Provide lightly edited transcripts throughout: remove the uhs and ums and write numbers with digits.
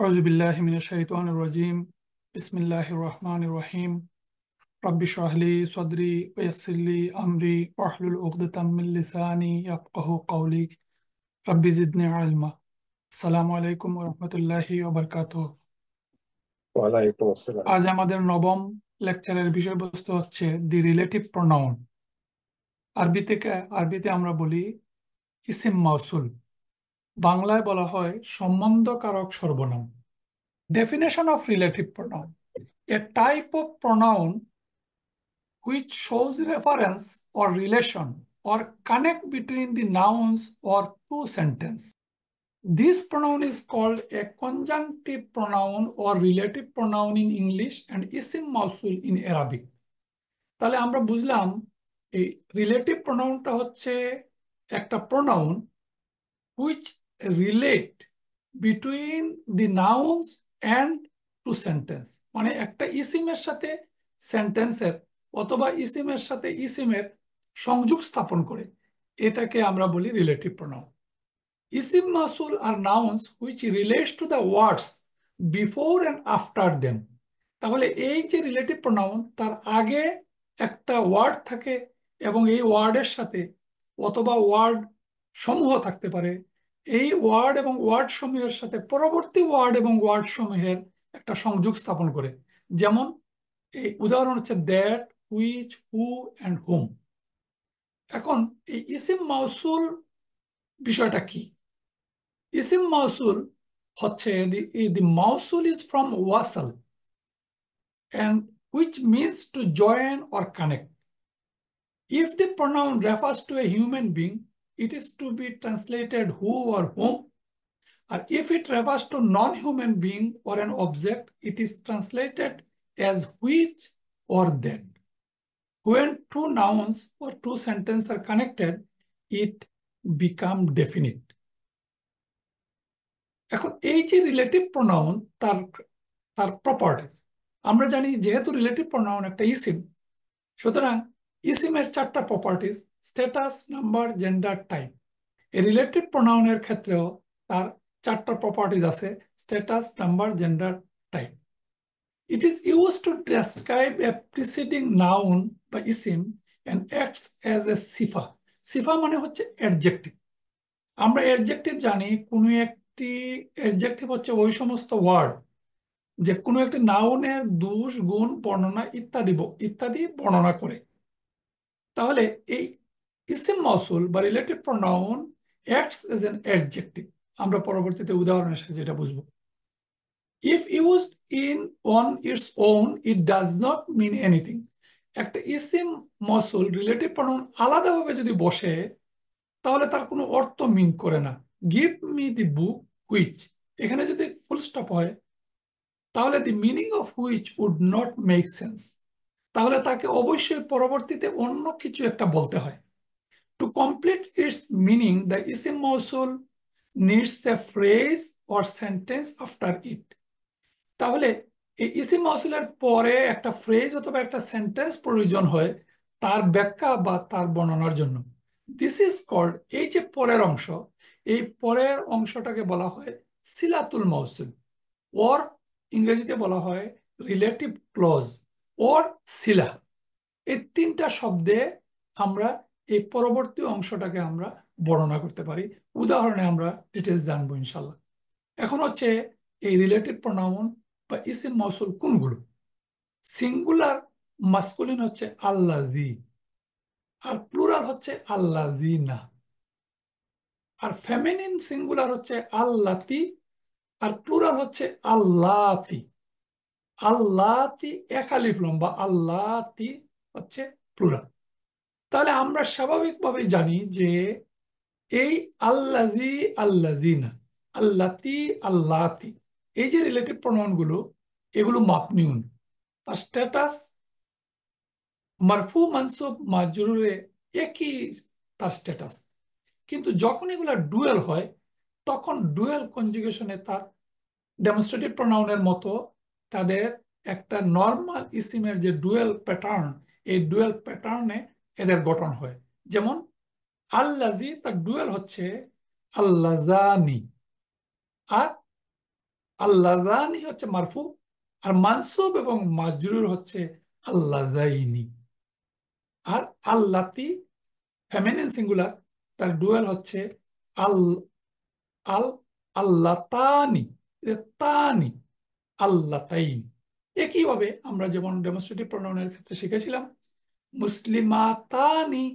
أعوذ بالله من الشيطان الرجيم بسم الله الرحمن الرحيم رب اشرح لي صدري ويسر لي أمري واحلل عقدة من لساني يفقه قولي رب زدني علما السلام عليكم ورحمة الله وبركاته ওয়ালাইকুম আসসালাম। আজ আমাদের নবম লেকচারের বিষয়বস্তু হচ্ছে দি রিলেটিভ প্রোনাউন। আরবিতে আমরা বলি ইসিম মাউসুল, বাংলায় বলা হয় সম্বন্ধকারক সর্বনাম। Definition of relative pronoun: a type of pronoun which shows reference or relation or connect between the nouns or two sentences. This pronoun is called a conjunctive pronoun or relative pronoun in English and isim mausul in Arabic. তাহলে আমরা বুঝলাম এই relative প্রোনাউনটা হচ্ছে একটা pronoun which relate between the nouns and two sentence, মানে একটা ইসিমের সাথে সেন্টেন্সের অথবা ইসিমের সাথে ইসিমের সংযোগ স্থাপন করে, এটাকে আমরা বলি রিলেটিভ প্রোনাউন। ইসিম মাসুল আর nouns which relates to the words before and after them. তাহলে এই যে রিলেটিভ প্রোনাউন, তার আগে একটা ওয়ার্ড থাকে এবং এই ওয়ার্ডের সাথে অথবা ওয়ার্ড সমূহ থাকতে পারে, এই ওয়ার্ড এবং ওয়ার্ড সমূহের সাথে পরবর্তী ওয়ার্ড এবং ওয়ার্ড সমূহের একটা সংযোগ স্থাপন করে। যেমন এই উদাহরণ হচ্ছে দ্যাট, হুইচ, হু অ্যান্ড হুম। এখন এই ইসিম মাউসুল বিষয়টা কি? ইসিম মাউসুল হচ্ছে the mausul is from wasal and which means to join or connect. If the pronoun refers to a human being, it is to be translated who or whom, or if it refers to non-human being or an object, it is translated as which or that. When two nouns or two sentences are connected, it become definite. এখন এই যে relative pronoun, তার তার properties আমরা জানি। যেহেতু relative pronoun একটা eSIM, সুতরাং ইসিমের চারটা properties: status, number, gender, type. এই রিলেটিভ প্রোনাউনের ক্ষেত্রেও তার চারটা প্রপার্টিজ আছে: status, number, gender, type. It is used to describe a preceding noun বা eSIM and acts as a সিফা। সিফা মানে হচ্ছে অ্যাডজেক্টিভ। আমরা অ্যাডজেক্টিভ জানি, কোনো একটি অ্যাডজেক্টিভ হচ্ছে ওই সমস্ত ওয়ার্ড যে কোনো একটি নাউনের দোষ, গুণ, বর্ণনা ইত্যাদি বর্ণনা করে। তাহলে এই ইসিম মাউসুল বা relative pronoun acts as an adjective. আমরা পরবর্তীতে উদাহরণের সাথে যেটা বুঝবো। If used on its own it does not mean anything. একটা ইসিম মাউসুল রিলেটিভ প্রোনাউন আলাদাভাবে যদি বসে, তাহলে তার কোনো অর্থ মিন করে না। Give me the book which, এখানে যদি ফুল স্টপ হয়, তাহলে the meaning of which would not make sense. তাহলে তাকে অবশ্যই পরবর্তীতে অন্য কিছু একটা বলতে হয়। To complete its meaning, the ইসিম মাউসুল needs a phrase or sentence after it. তাহলে এই ইসিম মাউসুলের পরে একটা ফ্রেজ অথবা একটা সেন্টেন্স প্রয়োজন হয় তার ব্যাখ্যা বা তার বর্ণনার জন্য। দিস ইজ কল্ড, এই যে পরের অংশ, এই পরের অংশটাকে বলা হয় সিলাতুল মাউসুল, ওর ইংরেজিতে বলা হয় রিলেটিভ ক্লজ ওর সিলা। এই তিনটা শব্দে আমরা এই পরবর্তী অংশটাকে আমরা বর্ণনা করতে পারি। উদাহরণে আমরা ডিটেলস জানবো ইনশাল্লাহ। এখন হচ্ছে এই রিলেটিভ প্রোনাউন বা ইসিম মাউসুল কোনগুলো? সিঙ্গুলার মাস্কুলিন হচ্ছে আল্লাযী, আর প্লুরাল হচ্ছে আল্লাযীনা। আর ফেমিনিন সিঙ্গুলার হচ্ছে আল্লাতি, আর প্লুরাল হচ্ছে আল্লাতি। আল্লাতি এক আলিফ লম্বা, আল্লাতি হচ্ছে প্লুরাল। তাহলে আমরা স্বাভাবিকভাবে জানি যে এই আল্লাযী, আল্লাযীনা, আল্লাতি, আল্লাতি, এই যে রিলেটিভ প্রোনাউন গুলো, এগুলো মাবনিউন। তার স্ট্যাটাস মারফু, মানসুব, মাজরুরে একই তার স্ট্যাটাস। কিন্তু যখন এগুলা ডুয়েল হয়, তখন ডুয়েল কনজুগেশনে তার ডেমনস্ট্রেটিভ প্রোনাউনের মতো তাদের একটা নর্মাল ইসিমের যে ডুয়েল প্যাটার্ন, এই ডুয়েল প্যাটার্নে এদের গঠন হয়। যেমন আল্লাযী, তার ডুয়েল হচ্ছে আল্লাযানি। আর আল্লাযানি হচ্ছে মারফু, আর মানসুব এবং মাজরুর হচ্ছে আল্লাযাইনি। আর আল্লাতি ফেমিনিন সিঙ্গুলার, তার ডুয়াল হচ্ছে আল আল আল্লাতানি, তানি, আল্লাতাইন। একইভাবে আমরা যেমন ডেমনস্ট্রেটিভ প্রোনাউনের ক্ষেত্রে শিখেছিলাম মুসলিমাতানি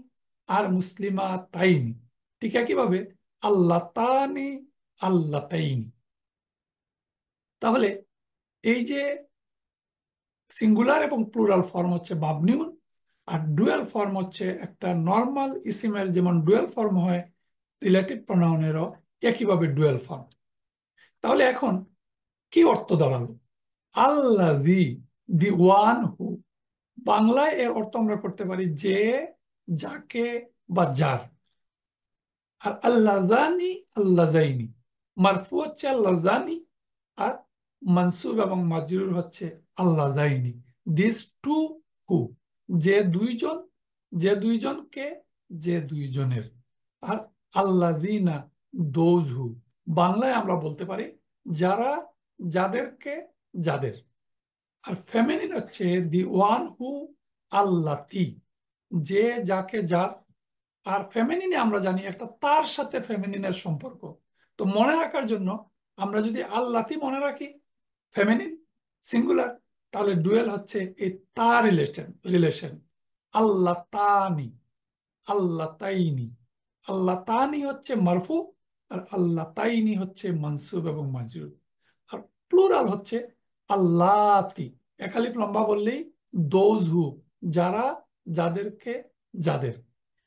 আর মুসলিমাতাইনি, ঠিক একইভাবে আল্লাতানি, আল্লাতাইনি। তাহলে এই যে সিঙ্গুলার এবং প্লুরাল ফর্ম হচ্ছে মাবনিউন, আর ডুয়াল ফর্ম হচ্ছে একটা নর্মাল ইসিমের যেমন ডুয়াল ফর্ম হয়, রিলেটিভ প্রোনাউনেরও একইভাবে ডুয়াল ফর্ম। তাহলে এখন কি অর্থ দাঁড়ালো? আল্লাজি, দি ওয়ান হু। বাংলায় এর অর্থ আমরা করতে পারি যে, যাকে, বা যার। আর আল্লাজানি, আল্লাজাইনি, মারফু হচ্ছে আল্লাজানি, আর মানসুব এবং মাজরুর হচ্ছে আল্লাজাইনি। দিস টু হু, যে দুইজন, যে দুইজনকে, যে দুইজনের। আর আল্লাজিনা, দোজ হু, বাংলায় আমরা বলতে পারি যারা, যাদেরকে, যাদের। আর ফেমিনিন হচ্ছে দি ওয়ান হু, আল্লাতি, যে, যাকে, যার। আর ফেমিনিনে আমরা জানি একটা তার সাথে ফেমিনিনের সম্পর্ক। তো মনে রাখার জন্য আমরা যদি আল্লাতি মনে রাখি ফেমিনিন সিঙ্গুলার, তাহলে ডুয়েল হচ্ছে এই তার রিলেশন আল্লাহ তানি, আল্লাহ তাইনি। আল্লাহ তানি হচ্ছে মারফু, আর আল্লাহ তাইনি হচ্ছে মানসুব এবং মাজরুর। আর প্লুরাল হচ্ছে আল্লাতি, একালিফ লম্বা বললেই দোজ হু, যারা, যাদেরকে, যাদের।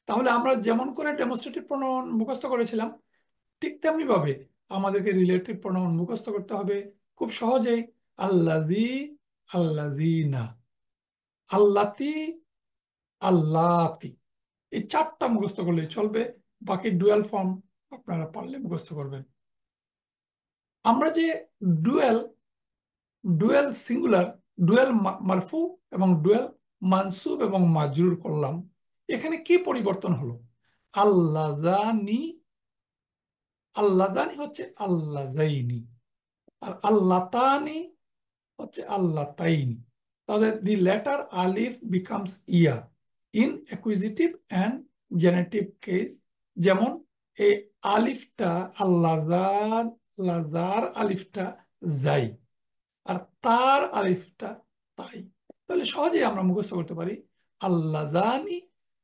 তাহলে আমরা যেমন করে ডেমনস্ট্রেটিভ প্রোনাউন মুখস্থ করেছিলাম, ঠিক তেমনি ভাবে আমাদেরকে রিলেটিভ প্রোনাউন মুখস্থ করতে হবে খুব সহজেই। আল্লাযী, আল্লাযীনা, আল্লাতী, আল্লাতী। এই চারটা মুখস্থ করলেই চলবে, বাকি ডুয়াল ফর্ম আপনারা পারলে মুখস্থ করবেন। আমরা যে ডুয়েল, ডুয়েল সিঙ্গুলার, ডুয়েল মারফু এবং ডুয়েল মানসুব এবং মাজরুর করলাম, এখানে কি পরিবর্তন হলো? আল্লাজানি, আল্লাজানি হচ্ছে আল্লাজাইনি, আর আল্লাতানি হচ্ছে আল্লাতাইনি। তাহলে দি লেটার আলিফ বিকামস ইয়া in accusative and genitive case. যেমন এই আলিফটা আল্লাজার, লাজার আলিফটা যাই, আর তার আলিফটা তাই। তাহলে সহজেই আমরা মুখস্থ করতে পারি আল্লাজানি,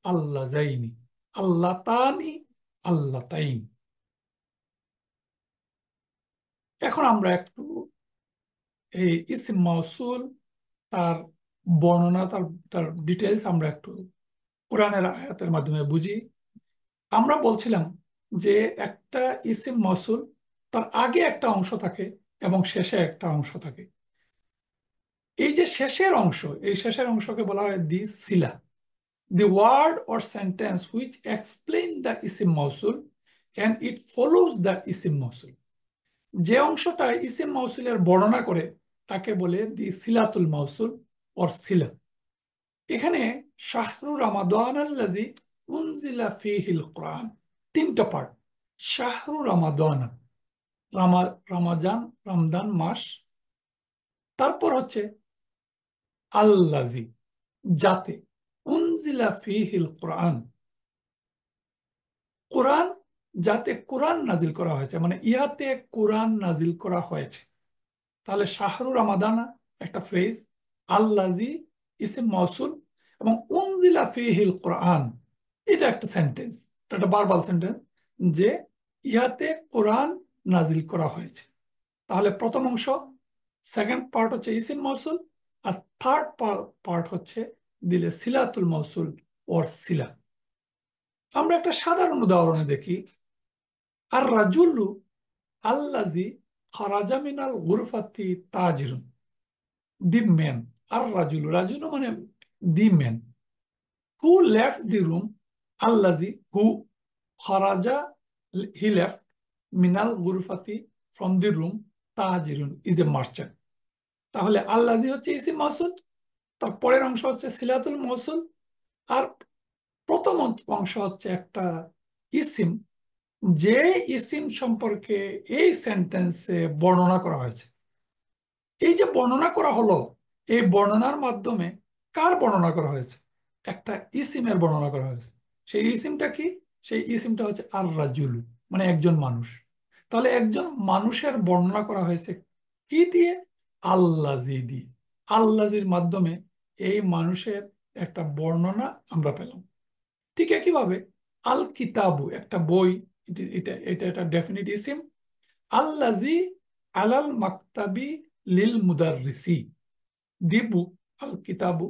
আল্লাজাইনি, আল্লাতানি, আল্লাতাইনি। এখন আমরা একটু এই ইসম মাউসুল, তার বর্ণনা, তার তার ডিটেলস আমরা একটু কোরআনের আয়াতের মাধ্যমে বুঝি। আমরা বলছিলাম যে একটা ইসম মাউসুল, তার আগে একটা অংশ থাকে এবং শেষে একটা অংশ থাকে। এই যে শেষের অংশ, এই শেষের অংশকে বলা হয় দি সিলা, the word or sentence which explain the ইসম মাউসুল অ্যান্ড ইট ফলোজ দ্য ইসম মাউসুল। যে অংশটা ইসিম মাউসুলের বর্ণনা করে তাকে বলে দি সিলাতুল মাউসুল অর সিলা। এখানে শাহরু রমাদান আল্লাযী উনজিলা ফীহিল কোরআন, তিনটা পার্ট। শাহরু রমাদান, রমাজান, রমজান মাস। তারপর হচ্ছে আল্লাযী, যাতে, উনজিলা ফীহিল কোরআন, কোরআন, যাতে কোরআন নাজিল করা হয়েছে, মানে ইহাতে কোরআন নাজিল করা হয়েছে। তাহলে শাহরু রামাদানা একটা ফ্রেজ, আল্লাজি ইসিম মৌসুল, এবং উনজিলা ফীহিল কোরআন এটা একটা সেন্টেন্স, এটা একটা বারবাল সেন্টেন্স, যে ইহাতে কোরআন নাজিল করা হয়েছে। তাহলে প্রথম অংশ, সেকেন্ড পার্ট হচ্ছে ইসিম মৌসুল, আর থার্ড পার্ট হচ্ছে দিলে সিলাতুল মৌসুল ওর সিলা। আমরা একটা সাধারণ উদাহরণে দেখি। আর রাজুলু আল্লাজি খারাজা মিনাল গুরফাতি তাজিরুন, দি ম্যান। আর রাজুলু, রাজুলু মানে the man, who left the room, আল্লাজি হু খারাজা, হি লেফট, মিনাল গুরফাতি ফ্রম দি রুম, তাজিরুন ইজ এ মার্চেন্ট। তাহলে আল্লাজি হচ্ছে ইসিম মাউসুল, তার পরের অংশ হচ্ছে সিলাতুল মৌসুল, আর প্রথম অংশ হচ্ছে একটা ইসিম, যে ইসিম সম্পর্কে এই সেন্টেন্সে বর্ণনা করা হয়েছে। এই যে বর্ণনা করা হলো, এই বর্ণনার মাধ্যমে কার বর্ণনা করা হয়েছে? একটা ইসিমের বর্ণনা করা হয়েছে। সেই ইসিমটা কি? সেই ইসিমটা হচ্ছে আর রাজুলু, মানে একজন মানুষ। তাহলে একজন মানুষের বর্ণনা করা হয়েছে কি দিয়ে? আল্লাজি দিয়ে। আল্লাজির মাধ্যমে এই মানুষের একটা বর্ণনা আমরা পেলাম। ঠিক একইভাবে আল কিতাবু একটা বই, এটা এটা এটা ডেফিনিট ইসিম। আল্লাজি আলাল মাকতাবি লিল মুদাররিসি, দি বুক, আল কিতাবু,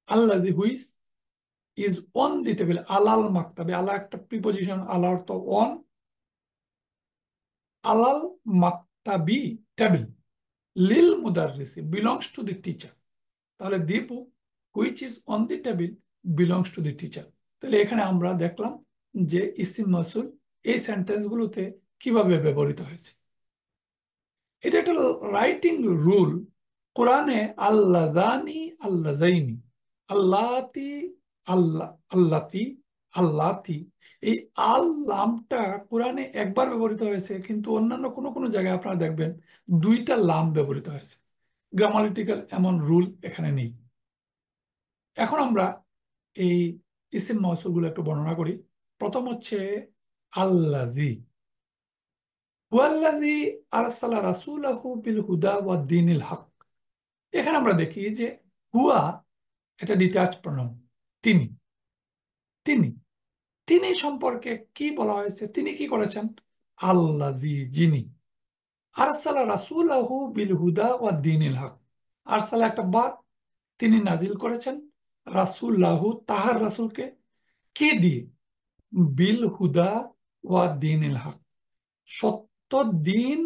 আল্লাজি which is on the table, আলাল মাকতাবি, আলা একটা প্রিপোজিশন, আলা অর্থ অন, আলাল মাকতাবি টেবিল, লিল মুদাররিসি বিলংস টু দি টিচার। তাহলে the book which is on the table belongs to the teacher. তাহলে এখানে আমরা দেখলাম যে ইসিম মৌসুল এই সেন্টেন্সগুলোতে কিভাবে ব্যবহৃত হয়েছে। এটা একটা রাইটিং রুল। কোরআনে আল্লাযানি, আল্লাযাইনি, আল্লাতি, আল্লাহ, আল্লাতি, আল্লাতি, এই আল লামটা কোরআনে একবার ব্যবহৃত হয়েছে, কিন্তু অন্যান্য কোনো কোনো জায়গায় আপনারা দেখবেন দুইটা লাম ব্যবহৃত হয়েছে। গ্রামাটিক্যাল এমন রুল এখানে নেই। এখন আমরা এই ইসিম মৌসুলগুলো একটু বর্ণনা করি। প্রথম হচ্ছে আল্লাযী। হুয়াল্লাযী আরসালা রাসূলাহু বিল হুদা ওয়া দীনিল হক। এখানে আমরা দেখি যে হুয়া এটা ডিটাচ প্রনাউন, তিনি, তিনি, তিনি সম্পর্কে কি বলা হয়েছে? তিনি কি করেছেন? আল্লাযী, যিনি। আরসালা রাসূলাহু বিল হুদা ওয়া দীনিল হক। আরসালা একটা বাত, তিনি নাজিল করেছেন রাসূলাহু, তাহার রাসূলকে, কি দিয়ে? বিল হুদা ওয়া দীনিল হক, সত্য দিন,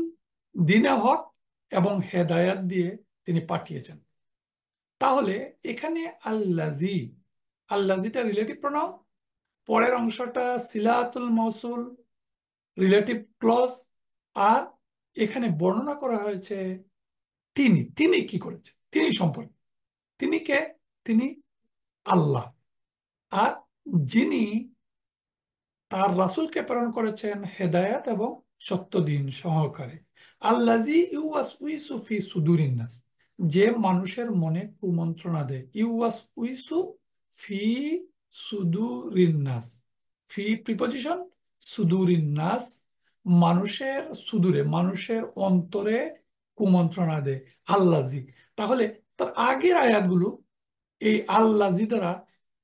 দিনে হক এবং হেদায়াত দিয়ে তিনি পাঠিয়েছেন। তাহলে এখানে আল্লাজি, আল্লাজিটা রিলেটিভ প্রনাউন, পরের অংশটা সিলাতুল মৌসুল, রিলেটিভ ক্লজ, আর এখানে বর্ণনা করা হয়েছে তিনি, তিনি কি করেছে, তিনি সম্পর্কে। তিনি কে? তিনি আল্লাহ। আর যিনি তার রাসূলকে প্রেরণ করেছেন হেদায়াত এবং সত্য দিন সহকারে। আল্লাজি ইউওয়াসউইসু ফি সুদুরিন নাস, যে মানুষের মনে কুমন্ত্রণা দেয়। ইউওয়াসউইসু ফি সুদুরিন নাস, ফি প্রিপজিশন, সুদুরিন নাস, মানুষের সুদূরে, মানুষের অন্তরে কুমন্ত্রণা দেয় আল্লাজি। তাহলে তার আগের আয়াতগুলো এই আল্লাজি দ্বারা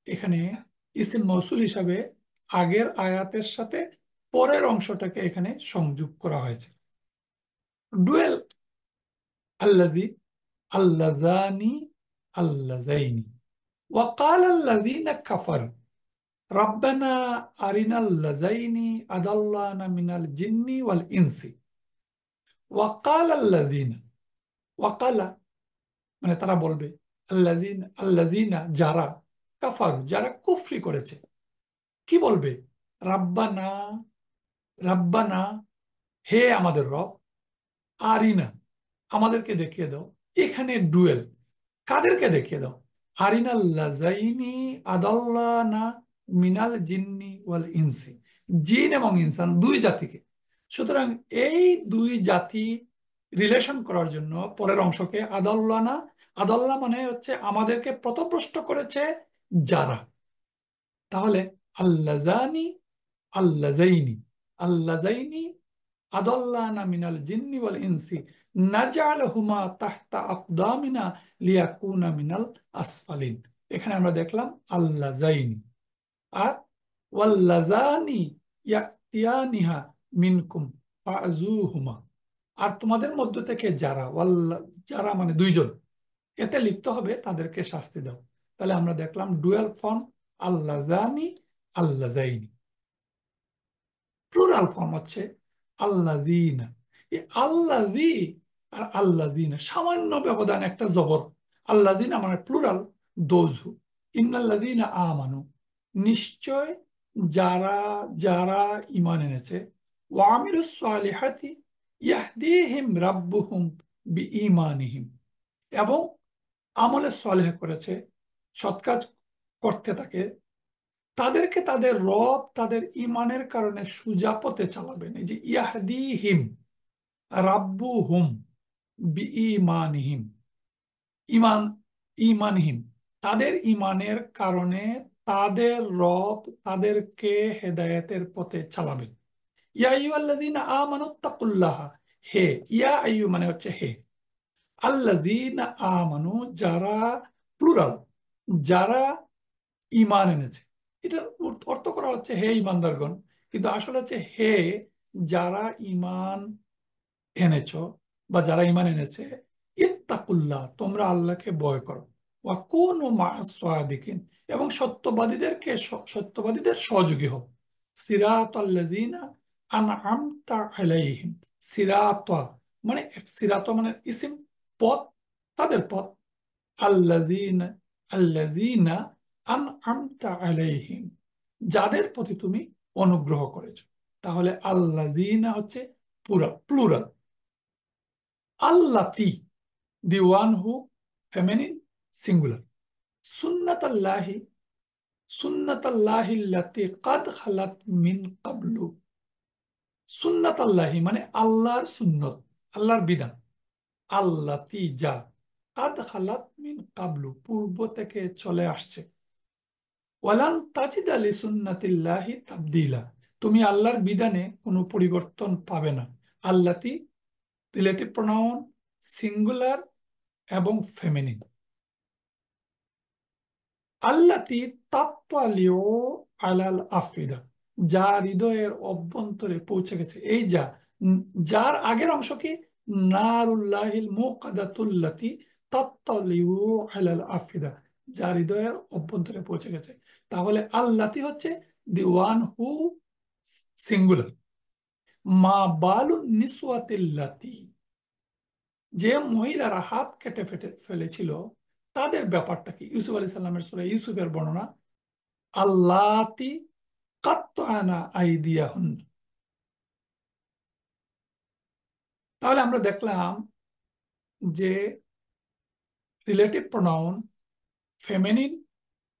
এখানে ইসিম মৌসুল হিসাবে আগের আয়াতের সাথে পরের অংশটাকে এখানে সংযোগ করা হয়েছে। ডুয়েল আল্লাযী, আল্লাযানি, আল্লাযাইনি, ওয়াকাল আল্লাযীনা কাফারু রাব্বানা আরিনাল লাযাইনি আদাল্লানা মিনাল জিন্নি ওয়াল ইনসি। ওয়াকাল আল্লাযীনা, ওয়াকালা মানে তারা বলবে, আল্লাযীনা, আল্লাযীনা যারা, কাফারু যারা কুফরি করেছে, কি বলবে? রাব্বানা, রাব্বানা হে আমাদের রব, আরিনা আমাদেরকে দেখিয়ে দাও। এখানে ডুয়েল, কাদেরকে দেখিয়ে দাও? আরিনাল লাযাইনি আদাল্লানা মিনাল জিন্নি ওয়াল ইনসি, জিন এবং ইনসান দুই জাতিকে। সুতরাং এই দুই জাতি রিলেশন করার জন্য পরের অংশকে আদাল্লানা, আদাল্লা মানে হচ্ছে আমাদেরকে পথভ্রষ্ট করেছে যারা। তাহলে আল্লাযানি, আল্লাযাইনি, আল্লাযাইনি আদাল্লানা মিনাল জিন্নি ওয়াল ইনসি নাজআলহুমা তাহতা আকদামিনা লিয়াকুনা মিনাল আসফালিন। এখানে আমরা দেখলাম আল্লাযাইনি। আর ওয়াল্লাযানি ইয়াতিয়ানিহা মিনকুম ফাযুহুমা, আর তোমাদের মধ্য থেকে যারা, যারা মানে দুইজন, এতে লিপ্ত হবে তাদেরকে শাস্তি দাও। তাহলে আমরা দেখলাম ডুয়াল ফর্ম আল্লাযানি, আল্লাযাইনি। প্লুরাল ফর্ম হচ্ছে আল্লাযীনা। এই আল্লাযী আর আল্লাযীনা সামান্য ব্যবধান, একটা জবর। আল্লাযীনা মানে প্লুরাল, দোজ হু। ইন্নাল্লাযীনা আমানু, নিশ্চয় যারা, যারা ঈমান এনেছে। ওয়া আমিলুস সালিহাতি ইয়াহদিহিম রাব্বুহুম বিঈমানিহিম, এবং আমলে সালেহ করেছে, সৎ কাজ করতে থাকে, তাদেরকে তাদের রব তাদের ইমানের কারণে সুজা পথে চালাবেন। এই যে ইয়াহদিহিম, রাব্বুহুম, বিঈমানিহিম, ইমান, ইমানহীন, তাদের ইমানের কারণে তাদের রব তাদেরকে হেদায়েতের পথে চালাবেন। ইয়া আইয়ুহাল্লাযীনা আমানুত্তাকুল্লাহ, হে, ইয়া আইয়ু মানে হচ্ছে হে, আল্লাযীনা আমানু যারা, প্লুরাল, যারা ইমান এনেছে। এটার অর্থ করা হচ্ছে হে ইমানদারগণ, কিন্তু আসলে হচ্ছে হে যারা ইমান এনেছো বা যারা ইমান এনেছে, ইত্তাকুল্লাহ তোমরা আল্লাহকে ভয় করো, ওয়া কুনু মা'আস সাদিকিন এবং সত্যবাদীদের সহযোগী হও। সিরাতাল্লাযিনা আনআমতা আলাইহিম, সিরাতা মানে, সিরাত মানে ইসিম, পথ, তাদের পথ, আল্লাযিনা, আল্লাযিনা আনআমতা আলাইহিম যাদের প্রতি তুমি অনুগ্রহ করেছো। তাহলে আল্লাযিনা হচ্ছে পুরা প্লুরাল, আল্লাতি the one who, feminine, singular, সুন্নাতাল্লাহি, সুন্নাতাল্লাহিল্লাতি কাদ খালাত মিন কাবলু, সুন্নাতাল্লাহি মানে আল্লাহর সুন্নত, আল্লাহর বিধান, আল্লাতি যা, কাদ খালাত মিন কাবলু পূর্ব থেকে চলে আসছে, ওয়ালান তাজিদা লিসুন্নাতিল্লাহি তাবদীলা তুমি আল্লাহর বিধানে কোনো পরিবর্তন পাবে না। আল্লাতি রিলেটিভ প্রোনাউন, সিঙ্গুলার এবং ফেমিনিন। আল্লাতি তাত্তালিউ আলাল আফিদা যা হৃদয়ের অভ্যন্তরে পৌঁছে গেছে। এই যা, যার আগের অংশ কি, নারুল্লাহিল মুকাদাতুল্লাতি তাত্তালিউ আলাল আফিদা যা হৃদয়ের অভ্যন্তরে পৌঁছে গেছে। তাহলে আল্লাতি হচ্ছে দি ওয়ান হু, সিঙ্গুলার। মা বালুন নিসওয়াতিল্লাতি যে মহিলারা হাত কেটে ফেটে ফেলেছিল তাদের ব্যাপারটা কি, ইউসুফ আলাইহিস সালামের সূরা ইউসুফের বর্ণনা, আল্লাতি কাত্তানা আইদিয়াহুন। তাহলে আমরা দেখলাম যে রিলেটিভ প্রোনাউন ফেমিনিন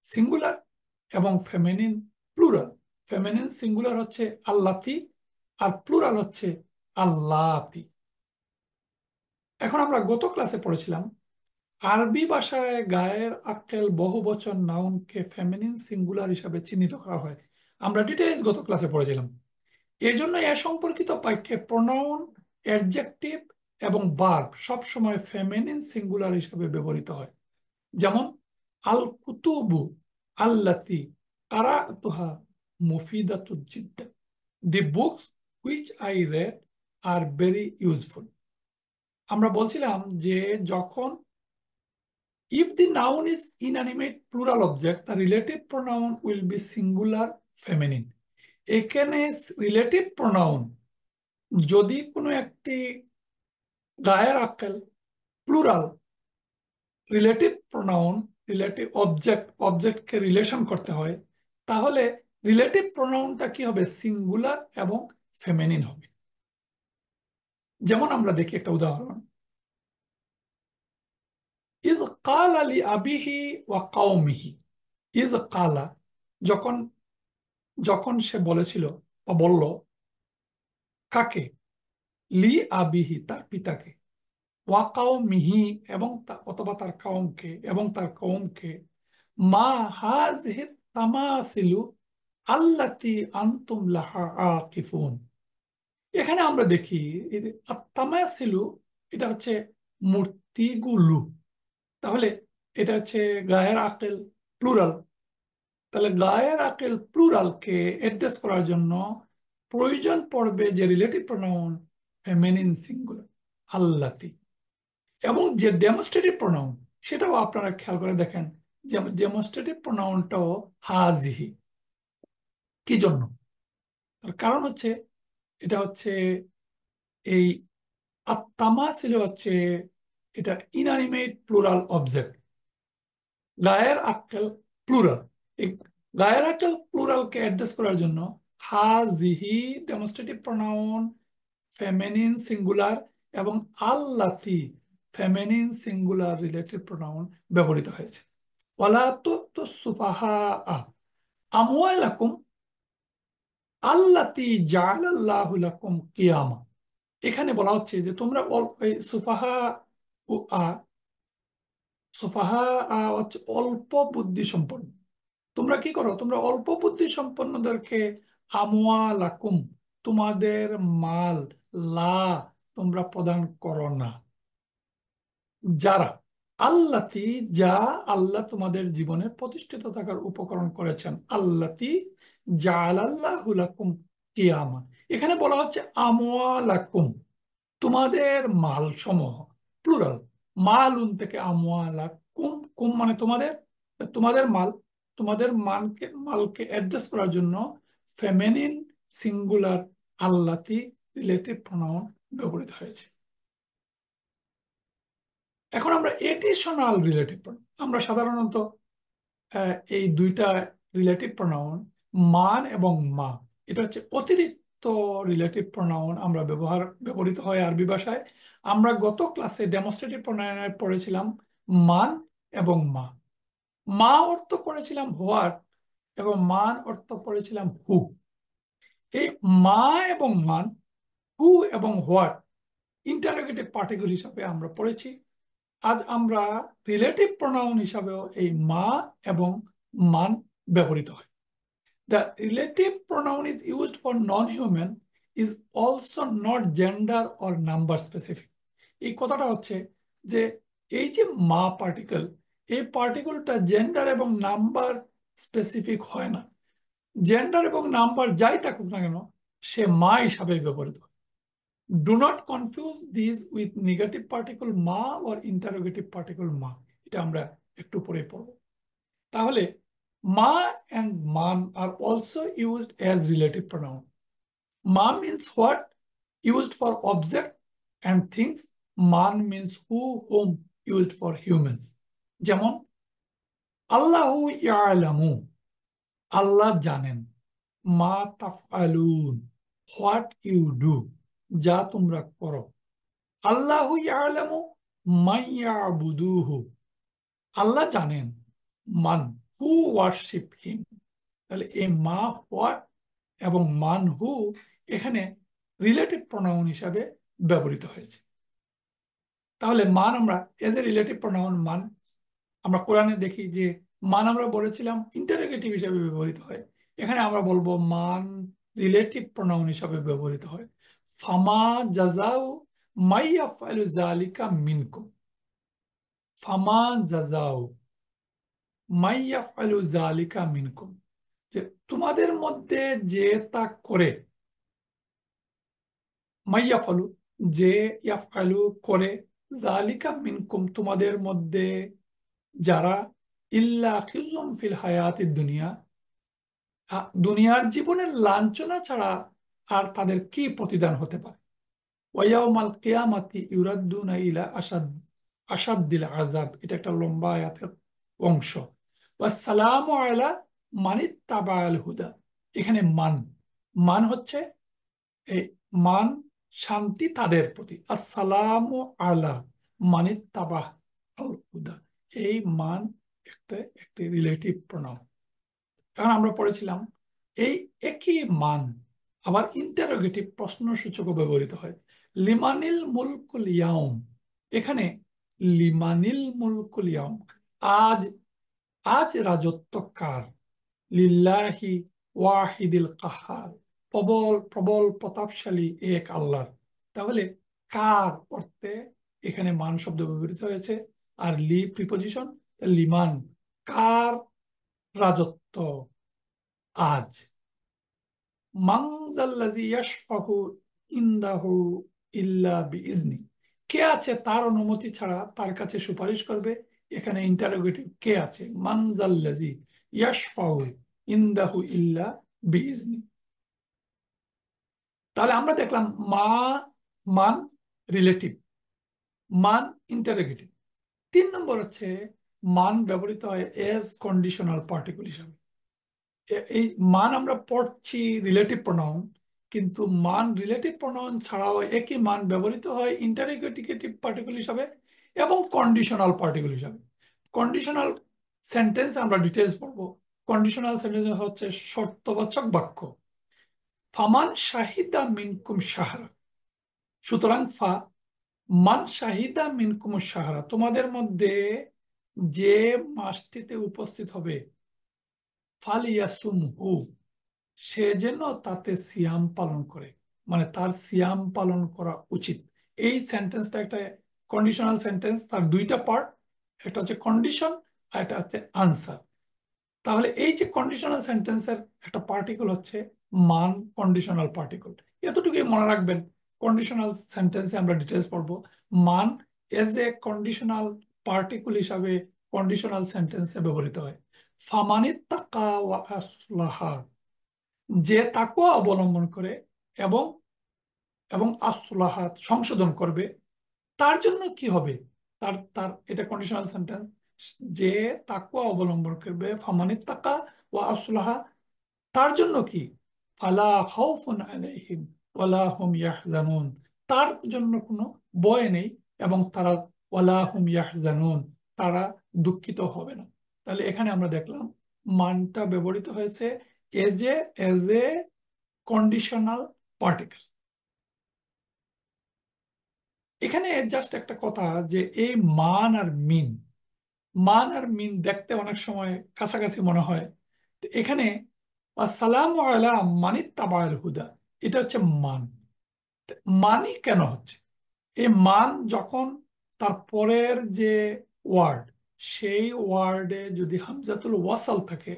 সিঙ্গুলার এবং ফেমিনিন প্লুরাল। ফেমিনিন সিঙ্গুলার হচ্ছে আল্লাতি আর প্লুরাল হচ্ছে আল্লাতি। এখন আমরা গত ক্লাসে পড়েছিলাম আরবি ভাষায় গায়ের আক্কেল বহুবচন নাউনকে ফেমিনিন সিঙ্গুলার হিসাবে চিহ্নিত করা হয়। আমরা ডিটেইলস গত ক্লাসে পড়েছিলাম। এই জন্য এ সম্পর্কিত বাক্যে প্রোনাউন, অ্যাডজেক্টিভ এবং ভার্ব সব সময় ফেমিনিন সিঙ্গুলার হিসাবে ব্যবহৃত হয়। যেমন আল কুতুবু আল্লাতি কারাতুহা মুফিদাতুল জিদ্দা, the books which I read are very useful. আমরা বলছিলাম যে যখন, if the noun is inanimate plural object, the relative pronoun will be singular feminine. এখানে রিলেটিভ প্রোনাউন যদি কোনো একটি গায়ের আক্কেল প্লুরাল রিলেটিভ প্রোনাউন, রিলেটিভ অবজেক্টকে রিলেশন করতে হয়, তাহলে রিলেটিভ প্রোনাউনটা কি হবে, সিঙ্গুলার এবং ফেমিনিন হবে। যেমন আমরা দেখি একটা উদাহরণ, ইজ কালা লি আবিহি ওয়া কাওমিহি। ইজ কালা যখন, যখন সে বলেছিল বা বলল, কাকে, লি আবিহি তার পিতাকে, ওয়াকাও মিহি এবং অথবা তার কাউমকে, এবং তার কওমকে, মা হাযিহি তামাসিলু আল্লাতি আনতুম লাহা আকিফুন। এখানে আমরা দেখি এই যে তামাসিলু, এটা হচ্ছে মূর্তিগুলো। তাহলে এটা হচ্ছে গায়ের আকেল প্লুরাল। তাহলে গায়ের আকেল প্লুরালকে অ্যাড্রেস করার জন্য প্রয়োজন পড়বে যে রিলেটিভ প্রোনাউন ফেমিনিন সিঙ্গুলার আল্লাতি, এবং যে ডেমনস্ট্রেটিভ প্রোনাউন সেটাও আপনারা খেয়াল করে দেখেন, যে ডেমনস্ট্রেটিভ প্রোনাউনটাও হাজিহি। কি জন্য? তার কারণ হচ্ছে, এটা হচ্ছে এই আত্মামা ছিল হচ্ছে, এটা ইনঅ্যানিমেট প্লুরাল অবজেক্ট, গায়ের আক্কেল প্লুরাল। এই গায়ের আক্কেল প্লুরালকে অ্যাড্রেস করার জন্য হাজিহি ডেমনস্ট্রেটিভ প্রোনাউন ফেমিনিন সিঙ্গুলার এবং আল্লাতি ফেমিনিন সিঙ্গুলার রিলেটিভ প্রোনাউন ব্যবহৃত হয়েছে। ওয়ালা তুতু সুফাহা আমওয়ালাকুম আল্লাতি জাআলাল্লাহু লাকুম কিয়ামা। এখানে বলা হচ্ছে যে তোমরা এই সুফাহা ও সুফাহা হচ্ছে অল্প বুদ্ধি সম্পন্ন। তোমরা কি করো? তোমরা অল্প বুদ্ধি সম্পন্নদেরকে আমওয়ালাকুম, তোমাদের মাল, লা, তোমরা প্রদান করো না। যারা, আল্লাতি, যা আল্লাহ তোমাদের জীবনে প্রতিষ্ঠিত থাকার উপকরণ করেছেন। আল্লাতি জাআলাল্লাহু লাকুম কিয়ামা। এখানে বলা হচ্ছে আমওয়ালাকুম, তোমাদের মাল সমূহ, প্লুরাল। মালুন থেকে আমওয়ালাকুম, কুম মানে তোমাদের, তোমাদের মাল, তোমাদের মালকে অ্যাড্রেস করার জন্য ফেমিনিন সিঙ্গুলার আল্লাতি রিলেটিভ প্রোনাউন ব্যবহৃত হয়েছে। এখন আমরা এডিশনাল রিলেটিভ প্রোনাউন, আমরা সাধারণত এই দুইটা রিলেটিভ প্রোনাউন, মান এবং মা, এটা হচ্ছে অতিরিক্ত রিলেটিভ প্রোনাউন আমরা ব্যবহৃত হয় আরবি ভাষায়। আমরা গত ক্লাসে ডেমনস্ট্রেটিভ প্রোনাউনে পড়েছিলাম মান এবং মা। মা অর্থ পড়েছিলাম হোয়াট, এবং মান অর্থ পড়েছিলাম হু। এই মা এবং মান, হু এবং হোয়াট ইন্টারোগেটিভ পার্টিকেল হিসাবে আমরা পড়েছি। আজ আমরা রিলেটিভ প্রোনাউন হিসাবেও এই মা এবং মান ব্যবহৃত হয়। The relative pronoun is used for non-human is also not gender or number specific. এই কথাটা হচ্ছে যে এই যে মা পার্টিকেল, এই পার্টিকেলটা জেন্ডার এবং নাম্বার স্পেসিফিক হয় না। জেন্ডার এবং নাম্বার যাই থাকুক না কেন, সে মা হিসাবে ব্যবহৃত হয়। Do not confuse this with negative particle মা or ইন্টারোগেটিভ পার্টিকেল মা। এটা আমরা একটু পরে পড়ব। তাহলে ma and man are also used as relative pronoun. Ma means what, used for object and things. Man means who, whom, used for humans. যেমন আল্লাহু ইয়ালামু, আল্লাহ জানেন। মা তাফআলুন, হোয়াট ইউ ডু, যা তোমরা করো। আল্লাহু ইয়ালামু মান ইয়াবুদুহু, আল্লাহ জানেন মান, হু ওয়ার্শিপ হিম। তাহলে এই মা, হোয়াট এবং মান, হু এখানে রিলেটিভ প্রোনাউন হিসাবে ব্যবহৃত হয়েছে। তাহলে মান আমরা এজ এ রিলেটিভ প্রোনাউন মান, আমরা কোরআনে দেখি যে মান আমরা বলেছিলাম ইন্টারোগেটিভ হিসাবে ব্যবহৃত হয়। এখানে আমরা বলবো মান রিলেটিভ প্রোনাউন হিসাবে ব্যবহৃত হয়। ফামা জাযাউ মাইয়াফআলু যালিকা মিনকুম, ফামা জাযাউ মাইয়াফআলু যালিকা মিনকুম, যে তোমাদের মধ্যে যে তা করে, মাইয়াফআলু, যে ইয়াফআলু করে, যালিকা মিনকুম তোমাদের মধ্যে যারা, ইল্লা খিজুম ফিল হায়াতিদ দুনিয়া, দুনিয়ার জীবনের লাঞ্ছনা ছাড়া আর তাদের কি প্রতিদান হতে পারে। ওয়ায়াউমাল কিয়ামাতি ইউরাদ্দুনা ইলা আসাদ্দিল আযাব, এটা একটা লম্বা আয়াতের অংশ। ওয়াসসালামু আলা মানিত্তাবাআল হুদা, এখানে মান, মান হচ্ছে এই মান, শান্তি তাদের প্রতি। আসসালামু আলা মানিত্তাবা আল হুদা, এই মান একটি রিলেটিভ প্রোনাউন। এখন আমরা পড়েছিলাম এই একই মান আবার ইন্টারোগেটিভ প্রশ্নসূচক ব্যবহৃত হয়। লিমানিল মুলকুল ইয়াউম, এখানে লিমানিল মুলকুল ইয়াউম, আজ, আজ রাজত্ব কার। লিল্লাহি ওয়াহিদিল কাহার, প্রবল প্রবল প্রতাপশালী এক আল্লাহর। তাহলে কার অর্থে এখানে মান শব্দ ব্যবহৃত হয়েছে, আর লি প্রিপোজিশন, লিমান, কার রাজত্ব আজ। মান যাল্লাযী ইয়াশফাহু ইনদাহু ইল্লা বিইজনি, কে আছে তার অনুমতি ছাড়া তার কাছে সুপারিশ করবে। এখানে ইন্টারোগেটিভ, কে আছে, মান যাল্লাযী ইয়াশফাহু ইনদাহু ইল্লা বিইজনি। তাহলে আমরা দেখলাম মা, মান রিলেটিভ, মান ইন্টারোগেটিভ। 3 নম্বর হচ্ছে মান ব্যবহৃত হয় এজ কন্ডিশনাল পার্টিকেল হিসাবে। এই মান আমরা পড়ছি রিলেটিভ প্রোনাউন, কিন্তু মান রিলেটিভ প্রোনাউন ছাড়াও একই মান ব্যবহৃত হয় ইন্টারোগেটিভ পার্টিকেল হিসাবে এবং কন্ডিশনাল পার্টিকেল হিসাবে। কন্ডিশনাল সেন্টেন্স আমরা ডিটেলস পড়বো। কন্ডিশনাল সেন্টেন্স হচ্ছে শর্তবাচক বাক্য। ফামান শাহিদা মিনকুম শাহরা, সুতরাং ফা মান শাহিদা মিনকুমুশ শাহরা, তোমাদের মধ্যে যে মাসটিতে উপস্থিত হবে, ফালিয়াসুমহু, সে যেন তাতে সিয়াম পালন করে, মানে তার সিয়াম পালন করা উচিত। এই সেন্টেন্সটা একটা কন্ডিশনাল সেন্টেন্স, তার দুইটা পার্ট, একটা হচ্ছে কন্ডিশন আর একটা হচ্ছে আনসার। তাহলে এই যে কন্ডিশনাল সেন্টেন্সের একটা পার্টিকল হচ্ছে মান, কন্ডিশনাল পার্টিকল, এতটুকুই মনে রাখবেন। কন্ডিশনাল সেন্টেন্সে আমরা ডিটেলস পড়বো। মান এজ এ কন্ডিশনাল পার্টিকল হিসাবে কন্ডিশনাল সেন্টেন্সে ব্যবহৃত হয়। ফামানিত্তাকা ওয়া আসলাহা, যে তাকওয়া অবলম্বন করে এবং এবং আসলাহাত সংশোধন করবে, তার জন্য কি হবে? তার তার এটা কন্ডিশনাল সেন্টেন্স। যে তাকওয়া অবলম্বন করবে, ফামানিত্তাকা ওয়া আসলাহা, তার জন্য কি? ফালা খাউফুন আলাইহিম ওয়ালা হুম ইয়াহজানুন, তার জন্য কোনো ভয় নেই এবং তারা ওয়ালা হুম ইয়াহজানুন, তারা দুঃখিত হবে না। তাহলে এখানে আমরা দেখলাম মানটা ব্যবহৃত হয়েছে এজ এ কন্ডিশনাল পার্টিকেল। এখানে জাস্ট একটা কথা, যে এই মান আর মিন, মান আর মিন দেখতে অনেক সময় কাছাকাছি মনে হয়। তো এখানে আসসালামু আলা মানিত্তাবাআল হুদা, এটা হচ্ছে মান। মানই কেন হচ্ছে? এই মান যখন তার পরের যে ওয়ার্ড, সেই ওয়ার্ডে যদি হামজাতুল ওয়াসাল থাকে,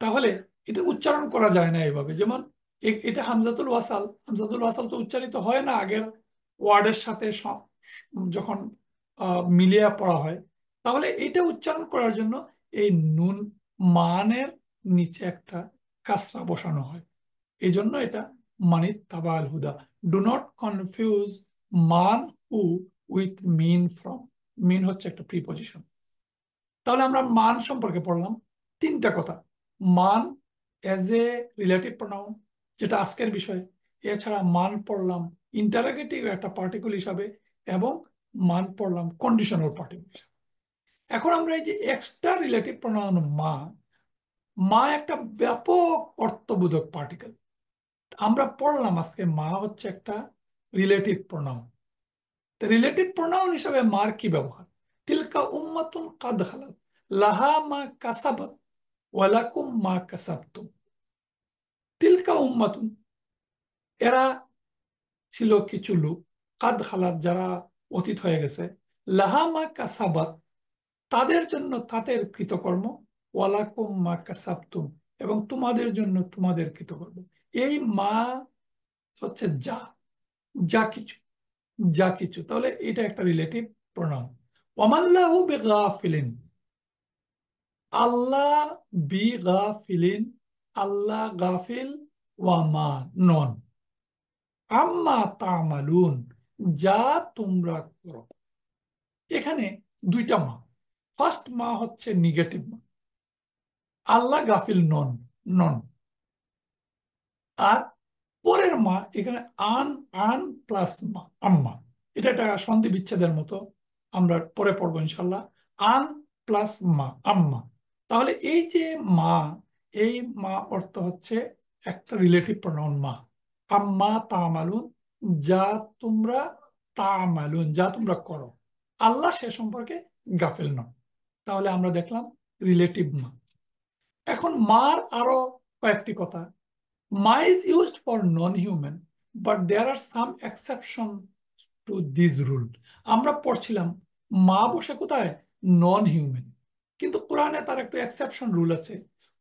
তাহলে এটা উচ্চারণ করা যায় না এইভাবে। যেমন এটা হামজাতুল ওয়াসাল, হামজাতুল ওয়াসাল তো উচ্চারিত হয় না আগের ওয়ার্ডের সাথে যখন মিলিয়ে পড়া হয়। তাহলে এটা উচ্চারণ করার জন্য এই নুন, মানের নিচে একটা কাসরা বসানো হয়। এই জন্য এটা মানিত তাবা আল হুদা। ডু নট কনফিউজ মান হু উইথ মিন ফ্রম। মিন হচ্ছে একটা প্রিপজিশন। তাহলে আমরা মান সম্পর্কে পড়লাম তিনটা কথা। মান এজ এ রিলেটিভ প্রোনাউন, যেটা আজকের বিষয়। এছাড়া মান পড়লাম ইন্টারোগেটিভ একটা পার্টিকল হিসাবে, এবং মান পড়লাম কন্ডিশনাল পার্টিকল হিসাবে। এখন আমরা এই যে এক্সট্রা রিলেটিভ প্রোনাউন মা, মা একটা ব্যাপক অর্থবোধক পার্টিকল। আমরা পড়লাম আজকে মা হচ্ছে একটা রিলেটিভ প্রোনাউন। রিলেটিভ প্রোনাউন হিসাবে মার কি ব্যবহার? তিলকা উম্মাতুন কাদ খালাত লাহা মা কাসাবাত ওয়ালাকুম মা কাসাবতুম। তিলকা উম্মাতুন, এরা ছিল কিছু লোক, কাদ খালাত, যারা অতীত হয়ে গেছে, লাহা মা কাসাবাত, তাদের জন্য তাদের কৃতকর্ম, ওয়ালাকুম মা কাসাবতুম, এবং তোমাদের জন্য তোমাদের কৃতকর্ম। এই মা হচ্ছে যা, যা কিছু, যা কিছু। তাহলে এটা একটা রিলেটিভ প্রোনাউন। ওয়ামাল্লাহু বিগাফিলিন, আল্লাহ বিগাফিলিন, আল্লাহ গাফিল, ওয়ামা নন, আম্মা তামালুন, যা তোমরা করো। এখানে দুইটা মা। ফার্স্ট মা হচ্ছে নেগেটিভ মা, আল্লাহ গাফিল নন, নন। আর পরের মা এখানে আন, আন প্লাস মা, আম্মা। এটা একটা সন্ধি বিচ্ছেদের মতো, আমরা পরে পড়বো ইনশাল্লাহ। আন প্লাস মা, আম্মা। তাহলে এই যে মা, এই মা অর্থ হচ্ছে একটা রিলেটিভ প্রোনাউন মা। আম্মা তামালুন, যা তোমরা, তামালুন, যা তোমরা করো। আল্লাহ সে সম্পর্কে গাফেল নন। তাহলে আমরা দেখলাম রিলেটিভ মা। এখন মার আরো কয়েকটি কথা। মা is used for non-human, but there are some exception to this rule. আমরা পড়ছিলাম মা বসে কোথায়? নন হিউম্যান। কিন্তু কোরআনে তার একটা এক্সেপশন রুল আছে।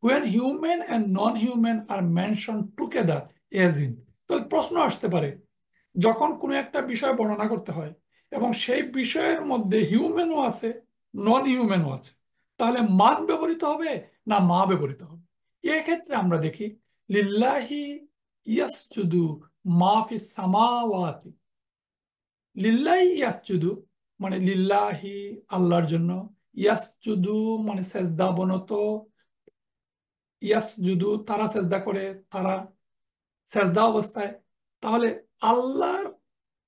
when human and non-human are mentioned together as in, তাহলে প্রশ্ন আসতে পারে, যখন কোনো একটা বিষয় বর্ণনা করতে হয় এবং সেই বিষয়ের মধ্যে হিউম্যানও আছে, নন হিউম্যানও আছে, তাহলে মান ব্যবহৃত হবে না মা ব্যবহৃত হবে? এক্ষেত্রে আমরা দেখি লিল্লাহি ইয়াসজুদু মা ফিস সামাওয়াতি। লিল্লাহি ইয়াসজুদু মানে লিল্লাহি, আল্লাহর জন্য। ইয়াসজুদু মানে সেজদা বনত, ইয়াসজুদু তারা সেজদা করে, তারা সেজদা অবস্থায়। তাহলে আল্লাহর,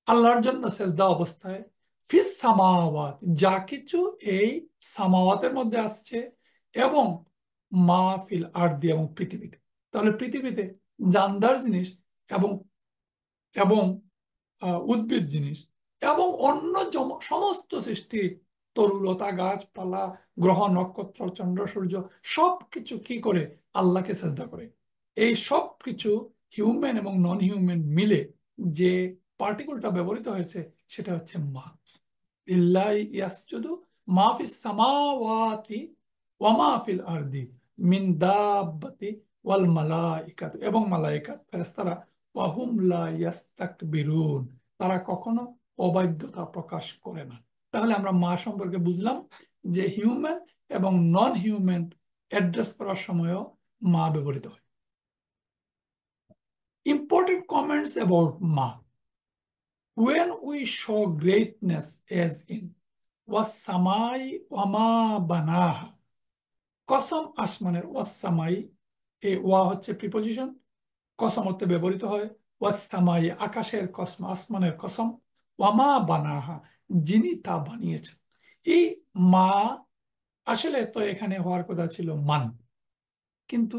আল্লাহর জন্য সেজদা অবস্থায়, ফিস সামাওয়াত, যা কিছু এই সামাওয়াতের মধ্যে আসছে, এবং মা ফিল আরদি, এবং পৃথিবীতে। তাহলে পৃথিবীতে জানদার জিনিস এবং এবং উদ্ভিদ জিনিস এবং অন্য সমস্ত সৃষ্টি, তরুলতা, গাছপালা, গ্রহ নক্ষত্র, চন্দ্র সূর্য, সবকিছু কি করে? আল্লাহকে সেজদা করে। এই সব কিছু হিউম্যান এবং নন হিউম্যান মিলে যে পার্টিকেলটা ব্যবহৃত হয়েছে সেটা হচ্ছে মা। লিল্লাহি ইয়াসজুদু মা ফিস সামাওয়াতি ওয়া মা ফিল আরদি মিন দাব্বাতি ওয়াল মালাইকাতু, এবং মালাইকাত ফেরেশতারা, ওয়া হুম লা ইয়াস্তাকবিরুন, তারা কখনো অবাধ্যতা প্রকাশ করে না। তাহলে আমরা মা সম্পর্কে বুঝলাম যে হিউম্যান এবং নন হিউম্যান অ্যাড্রেস করার সময়ও মা ব্যবহৃত হয়। ইম্পর্টেন্ট কমেন্টস অ্যাবাউট মা: when we show greatness as in ওয়াসামাই ওয়ামা বানাহা, কসম আসমানের, ওয়াসামাই, এ ওয়া হচ্ছে প্রিপোজিশন, কসম অর্থে ব্যবহৃত হয়। ওয়াসামাই আকাশের কসম, আসমানের কসম, ওয়ামা বানাহা যিনি তা বানিয়েছেন। এই মা আসলে তো এখানে হওয়ার কথা ছিল মান, কিন্তু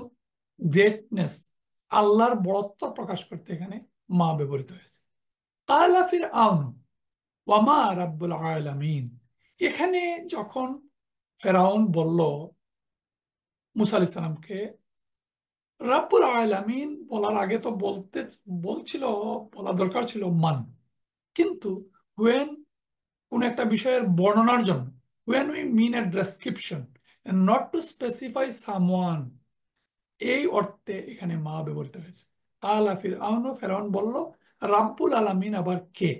গ্রেটনেস, আল্লাহর বড়ত্ব প্রকাশ করতে এখানে মা ব্যবহৃত হয়েছে। কালা ফির আউন ওয়ামা রাব্বুল আলামিন, এখানে যখন ফেরাউন বলল মুসা আলাইহিস সালামকে, রাব্বুল আলামিন বলার আগে তো বলছিল, বলা দরকার ছিল মান। কিন্তু when কোন একটা বিষয়ের বর্ণনার জন্য, when we mean a description and not to specify someone, এই অর্থে এখানে মা ব্যবহৃত হয়েছে। কালা ফিরআউন, ফেরাউন বলল, রাব্বুল আলামিন আবার কে?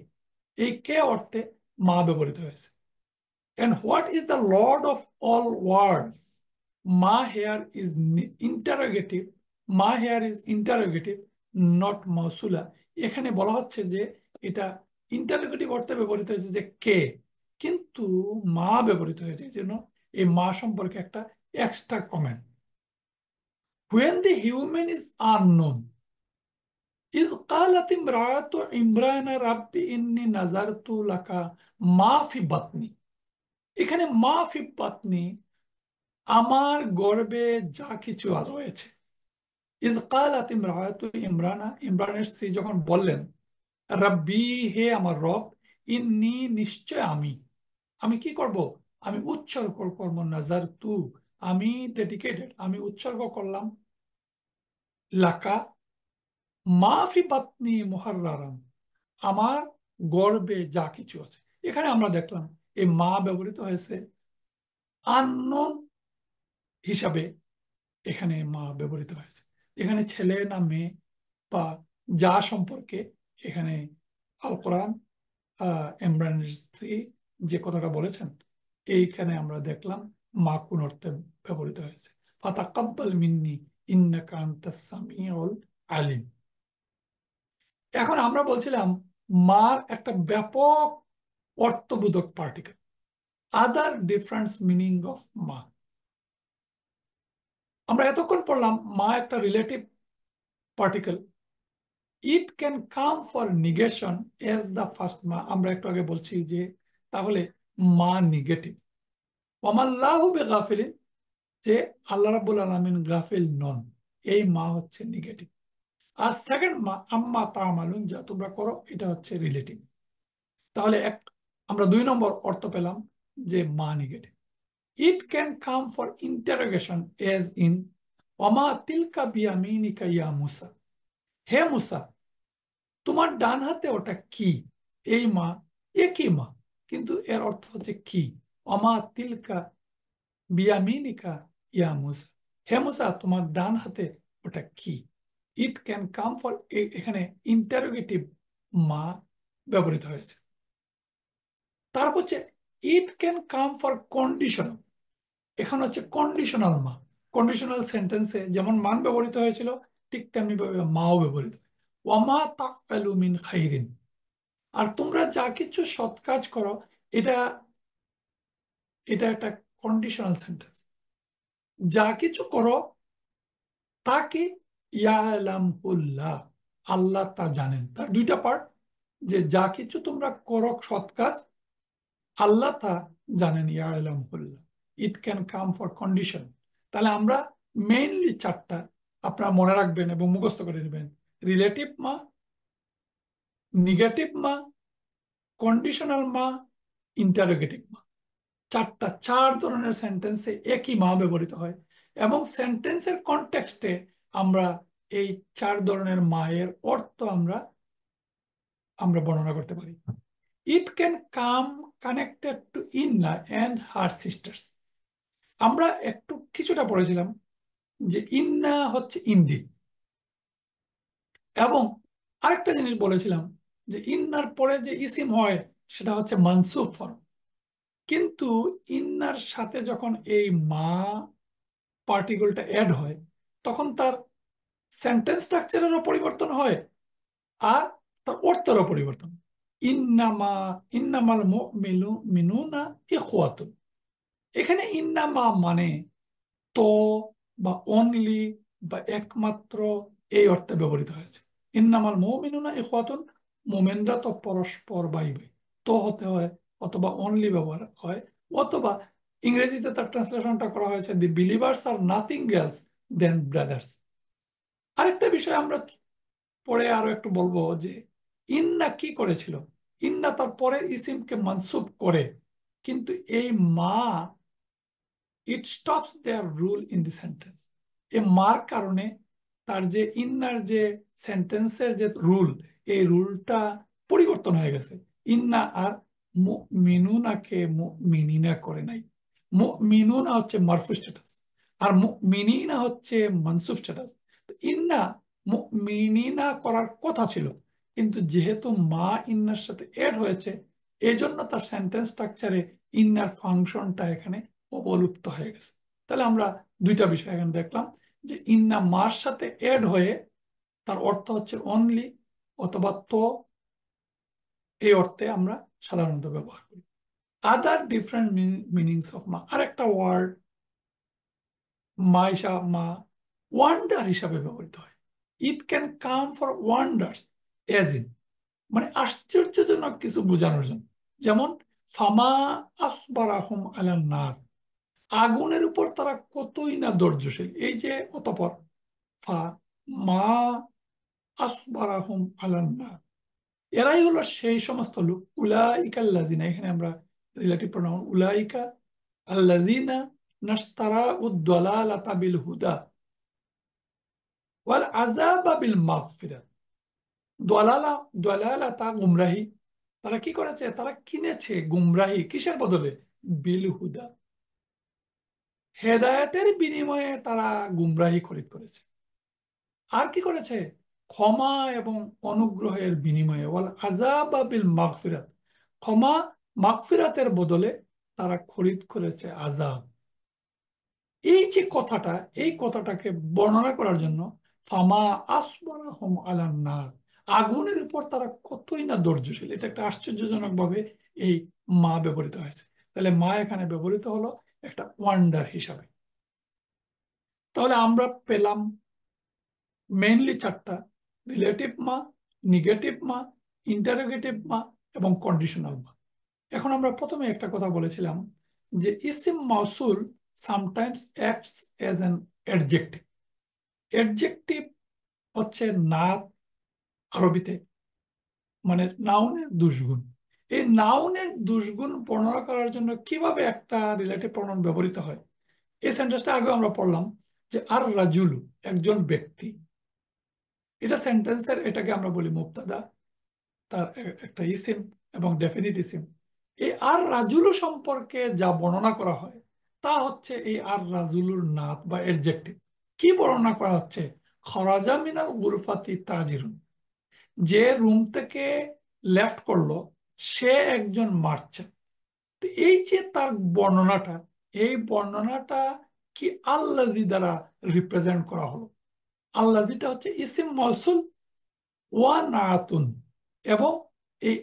এই কে অর্থে মা ব্যবহৃত হয়েছে। And what is the Lord of all worlds? Ma here is interrogative. Ma here is interrogative, not মাউসুলা। এখানে বলা হচ্ছে যে এটা ইন্টারোগেটিভ অর্থে ব্যবহৃত হয়েছে যে কে, কিন্তু মা ব্যবহৃত হয়েছে, এই জন্য এই মা সম্পর্কে একটা extra comment. When the human is unknown, إذ قالت امرأة عمران رب إني نذرت لك ما في بطني, এখানে মা ফি বাতনি, আমার গর্ভে যা কিছু রয়েছে। ইজ কালাত ইমরাতু ইমরানা, ইমরানের স্ত্রী যখন বললেন, রাব্বি, হে আমার রব, ইন্নি, নিশ্চয় আমি, আমি কি করব? আমি উৎসর্গ করব, নাজার তু, আমি ডেডিকেটেড, আমি উৎসর্গ করলাম, লাকা, মা ফি বাতনি মুহাররারাম, আমার গর্ভে যা কিছু আছে। এখানে আমরা দেখলাম এই মা ব্যবহৃত হয়েছে আননোন হিসাবে, এখানে মা ব্যবহৃত হয়েছে। এখানে ছেলে না মেয়ে বা যা সম্পর্কে এখানে আল কোরআন ইমরানের স্ত্রী যে কথাটা বলেছেন, এইখানে আমরা দেখলাম মা কোন অর্থে ব্যবহৃত হয়েছে। ফাতাকাব্বাল মিন্নি ইন্নাকা আনতাস সামিউল আলিম। এখন আমরা বলছিলাম মার একটা ব্যাপক অর্থবোধক particle, other difference meaning of মা। আমরা এতক্ষণ পড়লাম মা একটা relative particle, it can come for negation as the first মা। আমরা একটু আগে বলছি যে তাহলে মা নেগেটিভ। ওয়ামাল্লাহু বিগাফিলিন, যে আল্লাহ রাব্বুল আলামিন গাফিল নন, এই মা হচ্ছে নেগেটিভ। আর সেকেন্ড মা, আম্মা তামালুন, যা তোমরা করো, এটা হচ্ছে রিলেটিভ। তাহলে আমরা 2 নম্বর অর্থ পেলাম যে মা negative. It can come for interrogation as in ওয়ামা তিলকা বিয়ামিনিকা ইয়া মুসা, হে মুসা, তোমার ডান হাতে ওটা কি? এই মা, একই মা, কিন্তু এর অর্থ হচ্ছে কি? অমা তিলকা বিয়ামিনিকা ইয়া মুসা, হে মুসা, তোমার ডান হাতে ওটা কি? ইট ক্যান কাম ফর, এখানে ইন্টারোগেটিভ মা ব্যবহৃত হয়েছে। তারপর হচ্ছে it can come for conditional, এখানে হচ্ছে কন্ডিশনাল মা। কন্ডিশনাল সেন্টেন্সে যেমন মান ব্যবহৃত হয়েছিল, ঠিক তেমনি ভাবে মাও ব্যবহৃত হয়। ওয়ামা তাফআলু মিন খাইরিন, আর তোমরা যা কিছু সৎ কাজ করো, এটা এটা একটা কন্ডিশনাল সেন্টেন্স। যা কিছু করো তাকে ইয়ালামহুল্লাহ, আল্লাহ তা জানেন। তার 2টা পার্ট, যে যা কিছু তোমরা করো সৎ কাজ, আল্লাহ তা জানেন, ইয়ালামহুল্লাহ। It can come for condition. তাহলে আমরা মেইনলি 4টা আপনারা মনে রাখবেন এবং মুখস্থ করে নেবেন: রিলেটিভ মা, নেগেটিভ মা, কন্ডিশনাল মা, ইন্টারোগেটিভ মা। চার ধরনের সেন্টেন্সে একই মা ব্যবহৃত হয়, এবং সেন্টেন্সের কনটেক্সটে আমরা এই চার ধরনের মায়ের অর্থ আমরা আমরা বর্ণনা করতে পারি। It can come connected to Inna and her sisters. আমরা একটু কিছুটা পড়েছিলাম যে ইন্না হচ্ছে ইন্দি, এবং আরেকটা জিনিস বলেছিলাম যে ইন্নার পরে যে ইসিম হয় সেটা হচ্ছে মানসুব ফর্ম। কিন্তু ইন্নার সাথে যখন এই মা পার্টিকলটা অ্যাড হয়, তখন তার সেন্টেন্স স্ট্রাকচারেরও পরিবর্তন হয়, আর তার অর্থেরও পরিবর্তন। ইন্নামা ইন্নামাল মিনুনা ইখওয়াতুন। এখানে ইন্নামা মানে তো বা অনলি বা একমাত্র, এই অর্থে ব্যবহৃত হয়েছে। ইন্নামাল মুমিনুনা ইখওয়াতুন, মোমেনরা তো পরস্পর ভাই ভাই। তো হতে হয়, অথবা অনলি ব্যবহার হয়, অথবা ইংরেজিতে তার ট্রান্সলেশনটা করা হয়েছে দি বিলিভার্স আর নাথিং এলস দেন ব্রাদার্স। আরেকটা বিষয় আমরা পরে আরো একটু বলবো যে ইন্না কি করেছিল। ইন্না তার পরের ইসিমকে মানসুব করে, কিন্তু এই মা, it stops their rule in the sentence. এ মার কারণে তার যে ইন্নার যে সেন্টেন্সের যে রুল, এই রুলটা পরিবর্তন হয়ে গেছে। ইন্না আর মিনুনাকে মিনিনা করে নাই। মিনুনা হচ্ছে মারফু স্ট্যাটাস, আর মিনিনা হচ্ছে মানসুব স্ট্যাটাস। ইন্না মিনিনা করার কথা ছিল, কিন্তু যেহেতু মা ইন্নার সাথে এড হয়েছে, এই জন্য তার সেন্টেন্স স্ট্রাকচারে ইন্নার ফাংশনটা এখানে অবলুপ্ত হয়ে গেছে। তাহলে আমরা দুইটা বিষয় এখানে দেখলাম, যে ইন্না মার সাথে এড হয়ে তার অর্থ হচ্ছে অনলি অথবা তো, এই অর্থে আমরা সাধারণত ব্যবহার করি। আদার ডিফারেন্ট মিনিংস অফ মা, আরেকটা ওয়ার্ড মা হিসাব মা ওয়ান্ডার হিসাবে ব্যবহৃত হয়। It can come for wonders, as in মানে আশ্চর্যজনক কিছু বোঝানোর জন্য। যেমন ফামা আসবারাহুম আলান নার, আগুনের উপর তারা কতই না ধৈর্যশীল। এই যে অতঃপর ফা মা আসবারাহুম আলান নার, এরাই হলো সেই সমস্ত লোক। উলাইকা আল্লাযিনা, এখানে আমরা রিলেটিভ প্রোনাউন উলাইকা আল্লাযিনা নাশতারা উদ-দালালাতা বিল হুদা ওয়াল আযাবা বিল মাগফিরাত। দলালা, দলালাতা গুমরাহি, তারা কি করেছে? তারা কিনেছে গুমরাহি কিসের বদলে? বিল হুদা, হেদায়েতের বিনিময়ে তারা গুমরাহি খরিদ করেছে। আর কি করেছে? ক্ষমা এবং অনুগ্রহের বিনিময়ে, ওয়াল আযাব বিল মাগফিরাত, ক্ষমা মাগফিরাতের বদলে তারা খরিদ করেছে আযাব। এই যে কথাটা, এই কথাটাকে বর্ণনা করার জন্য ফামা আসবারাহুম আলান নার, আগুনের উপর তারা কতই না ধৈর্যশীল, এটা একটা আশ্চর্যজনক ভাবে এই মা ব্যবহৃত হয়েছে। তাহলে মা এখানে ব্যবহৃত হলো একটা ওয়ান্ডার হিসাবে। তাহলে আমরা পেলাম মেইনলি চারটা: রিলেটিভ মা, নেগেটিভ মা, ইন্টারোগেটিভ মা, এবং কন্ডিশনাল মা। এখন আমরা প্রথমে একটা কথা বলেছিলাম যে ইসিম মাউসুল sometimes acts as an adjective. Adjective হচ্ছে নাত আরবিতে, মানে নাউনের দুষ্গুণ। এই নাউনের দুষ্গুণ বর্ণনা করার জন্য কিভাবে একটা রিলেটিভ প্রনাউন ব্যবহৃত হয়, এই সেন্টেন্সটা আগে আমরা পড়লাম যে আর রাজুলু, একজন ব্যক্তি। এটা সেন্টেন্সের, এটাকে আমরা বলি মুবতাদা, তার একটা ইসিম এবং ডেফিনিট ইসিম। এই আর রাজুলু সম্পর্কে যা বর্ণনা করা হয় তা হচ্ছে এই আর রাজুলুর নাত বা এডজেক্টিভ। কি বর্ণনা করা হচ্ছে? খরাজা মিনাল গুরফাতি তাজিরুন, যে রুম থেকে লেফট করলো সে একজন মার্চেন্ট। তো এই যে তার বর্ণনাটা, এই বর্ণনাটা কি আল্লাজি দ্বারা রিপ্রেজেন্ট করা হলো। আল্লাজিটা হচ্ছে ইসিম মৌসুল ওয়া নাতুন, এবং এই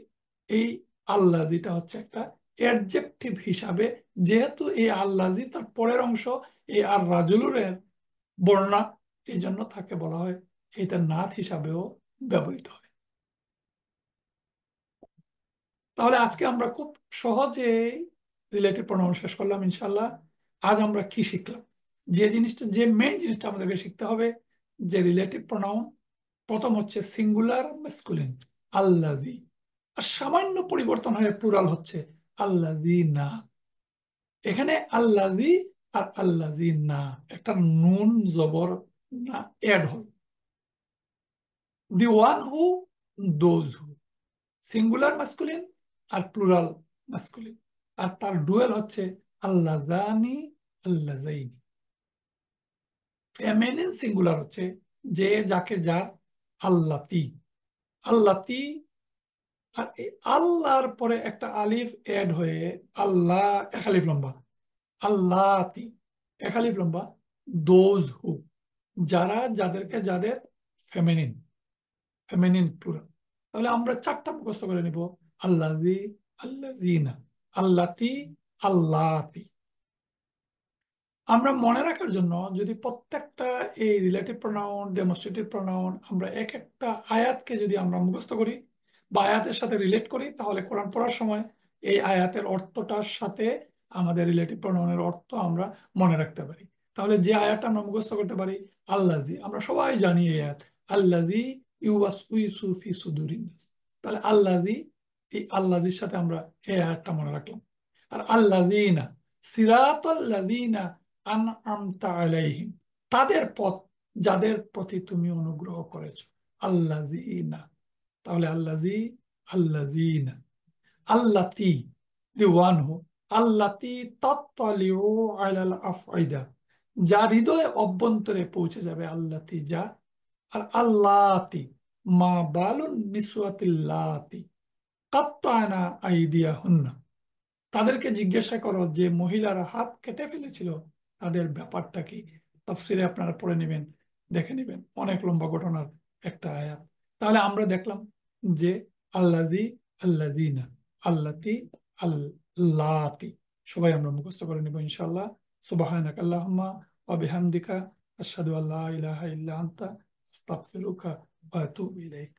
এই আল্লাজিটা হচ্ছে একটা অ্যাডজেক্টিভ হিসাবে, যেহেতু এই আল্লাজি তার পরের অংশ এই আর রাজুলুরের বর্ণনা, এই জন্য তাকে বলা হয়, এটা নাথ হিসাবেও ব্যবহৃত হয়। তাহলে আজকে আমরা খুব সহজে রিলেটিভ প্রোনাউন শেষ করলাম ইনশাল্লাহ। আজ আমরা কি শিখলাম? যে জিনিসটা, যে মেইন জিনিসটা আমাদেরকে শিখতে হবে, যে রিলেটিভ প্রোনাউন প্রথম হচ্ছে সিঙ্গুলার ম্যাসকুলিন, আল্লাজি। আর সামান্য পরিবর্তন হয়ে প্লুরাল হচ্ছে আল্লাযিনা। এখানে আল্লাজি আর আল্লাযিনা একটা নুন জবর না অ্যাড হয়। The one who, those who, singular masculine আর প্লুরাল মাস্কুলিন। আর তার ডুয়েল হচ্ছে আল্লাজানি, আল্লাজাইনি। ফেমিনিন সিঙ্গুলার হচ্ছে যে, যাকে, যার, আল্লাতি। আল্লাতি। আর এই আল্লাহর পরে একটা আলিফ এড হয়ে আল্লাহ, এক আলিফ লম্বা, আল্লাতি, এক আলিফ লম্বা, দোজ হু, যারা, যাদেরকে, যাদের, ফেমিনিন, ফেমিনিন প্লুরাল। তাহলে আমরা চারটা মুখস্থ করে নিব: আল্লাজি, আল্লাজিনা, আল্লাতি, আল্লাতি। আমরা মনে রাখার জন্য যদি প্রত্যেকটা এই রিলেটিভ প্রোনাউন, ডেমনস্ট্রেটিভ প্রোনাউন আমরা এক একটা আয়াতকে যদি আমরা মুখস্থ করি বা আয়াতের সাথে রিলেট করি, তাহলে কোরআন পড়ার সময় এই আয়াতের অর্থটার সাথে আমাদের রিলেটিভ প্রোনাউনের অর্থ আমরা মনে রাখতে পারি। তাহলে যে আয়াতটা আমরা মুখস্থ করতে পারি, আল্লাজি, আমরা সবাই জানি এই আয়াত, আল্লাজি ইউওয়াসউইসু ফি সুদুরিন নাস। তাহলে আল্লাজি, এই আল্লাজির সাথে আমরা এই আয়াতটা মনে রাখলাম। আর আল্লাযিনা, সিরাতাল্লাযিনা আনআমতা আলাইহিম, তাদের পথ, যাদের প্রতি তুমি অনুগ্রহ করেছো, আল্লাযিনা। তাহলে আল্লাযী, আল্লাযিনা। আল্লাতী, দি ওয়ান হু, আল্লাতী তাত্তালিউ আলাল আফইদা, যা হৃদয়ে অভ্যন্তরে পৌঁছে যাবে, আল্লাতী, যা। আর আল্লাতী, মা বালুন নিসওয়াতিল্লাতী কাত্তানা আইদিয়াহুন্না, তাদেরকে জিজ্ঞাসা করো যে মহিলারা হাত কেটে ফেলেছিল, তাদের ব্যাপারটা কি। তাফসিরে আপনারা পড়ে নেবেন, দেখে নেবেন, অনেক লম্বা ঘটনার একটা আয়াত। তাহলে আমরা দেখলাম যে আল্লাজি, আল্লাজিনা, আল্লাতি, আল্লাতি, সবাই আমরা মুখস্থ করে নেব ইনশাআল্লাহ। সুবহানাক আল্লাহুম্মা ওয়া বিহামদিকা আশহাদু আল্লা ইলাহা ইল্লা আনতা আস্তাগফিরুকা ওয়া আতুবু ইলাইক।